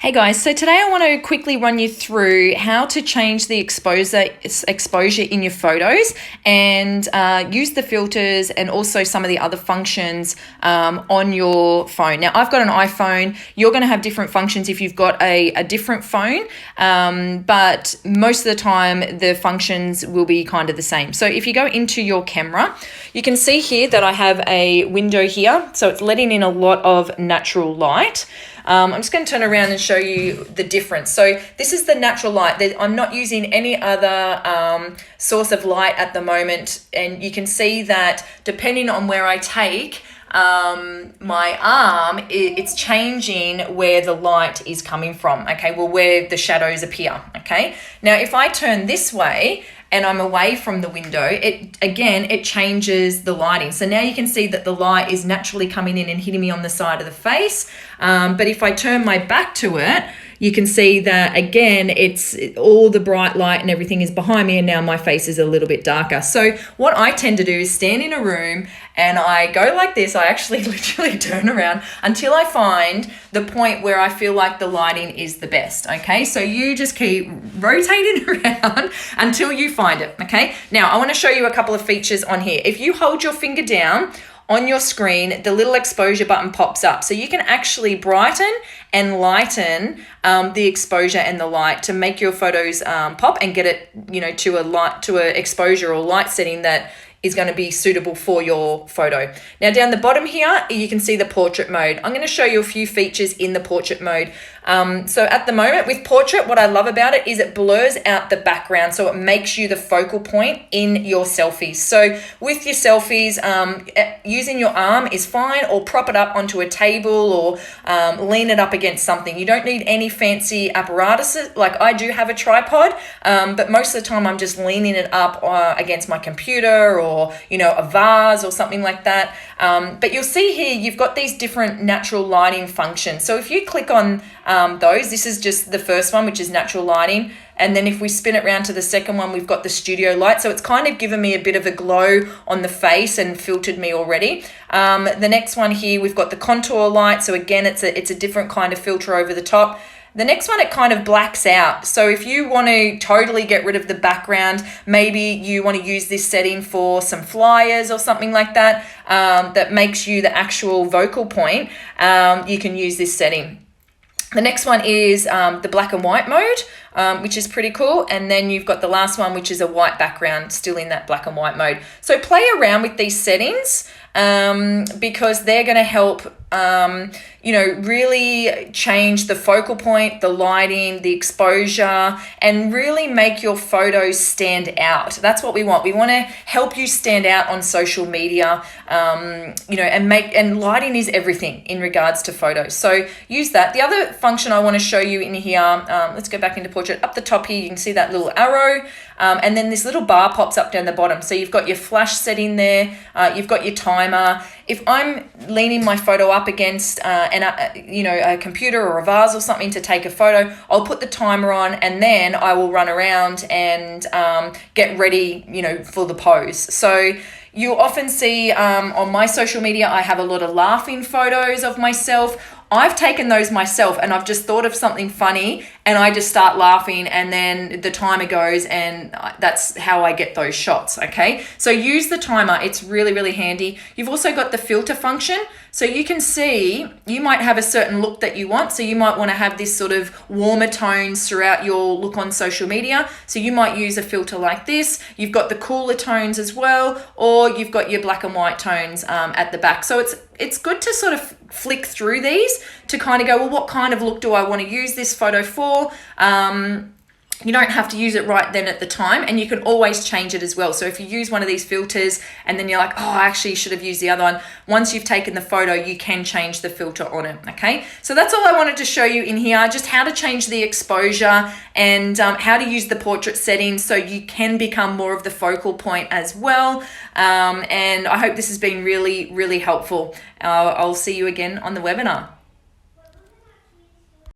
Hey guys, so today I want to quickly run you through how to change the exposure in your photos and use the filters and also some of the other functions on your phone. Now, I've got an iPhone. You're going to have different functions if you've got a different phone, but most of the time the functions will be kind of the same. So if you go into your camera, you can see here that I have a window here. So it's letting in a lot of natural light. I'm just going to turn around and show you the difference. So this is the natural light. I'm not using any other source of light at the moment. And you can see that depending on where I take my arm, it's changing where the light is coming from. Okay, well, where the shadows appear. Okay, now if I turn this way and I'm away from the window, it changes the lighting. So now you can see that the light is naturally coming in and hitting me on the side of the face. But if I turn my back to it, you can see that again, it's all the bright light and everything is behind me, and now my face is a little bit darker. So what I tend to do is stand in a room and I go like this. I actually literally turn around until I find the point where I feel like the lighting is the best. Okay, so you just keep rotating around until you find it. Okay, now I want to show you a couple of features on here. If you hold your finger down on your screen, the little exposure button pops up. So you can actually brighten and lighten the exposure and the light to make your photos pop and get it, to a exposure or light setting that is going to be suitable for your photo. Now down the bottom here, you can see the portrait mode. I'm going to show you a few features in the portrait mode. So at the moment with portrait, what I love about it is it blurs out the background, so it makes you the focal point in your selfies. So with your selfies, using your arm is fine, or prop it up onto a table or lean it up against something. You don't need any fancy apparatuses. Like I do have a tripod, but most of the time I'm just leaning it up against my computer or, a vase or something like that. But you'll see here, you've got these different natural lighting functions. So if you click on those, this is just the first one, which is natural lighting. And then if we spin it around to the second one, we've got the studio light. So it's kind of given me a bit of a glow on the face and filtered me already. The next one here, we've got the contour light. So again, it's a different kind of filter over the top. The next one, it kind of blacks out. So if you want to totally get rid of the background, maybe you want to use this setting for some flyers or something like that, that makes you the actual vocal point, you can use this setting. The next one is the black and white mode, which is pretty cool. And then you've got the last one, which is a white background, still in that black and white mode. So play around with these settings because they're going to help really change the focal point, the lighting, the exposure, and really make your photos stand out. That's what we want. We want to help you stand out on social media, and lighting is everything in regards to photos. So use that. The other function I want to show you in here, let's go back into portrait. Up the top here, you can see that little arrow, and then this little bar pops up down the bottom. So you've got your flash setting there, you've got your timer. If I'm leaning my photo up against a computer or a vase or something to take a photo, I'll put the timer on and then I will run around and get ready, for the pose. So you'll often see on my social media, I have a lot of laughing photos of myself. I've taken those myself and I've just thought of something funny and I just start laughing, and then the timer goes, and that's how I get those shots. Okay, so use the timer. It's really, really handy. You've also got the filter function. So you can see you might have a certain look that you want. So you might want to have this sort of warmer tones throughout your look on social media. So you might use a filter like this. You've got the cooler tones as well, or you've got your black and white tones at the back. So it's good to sort of flick through these to kind of go, well, what kind of look do I want to use this photo for? You don't have to use it right then at the time, and you can always change it as well. So if you use one of these filters and then you're like, oh, I actually should have used the other one, once you've taken the photo, you can change the filter on it. Okay, so that's all I wanted to show you in here, just how to change the exposure and how to use the portrait settings so you can become more of the focal point as well. And I hope this has been really, really helpful. I'll see you again on the webinar.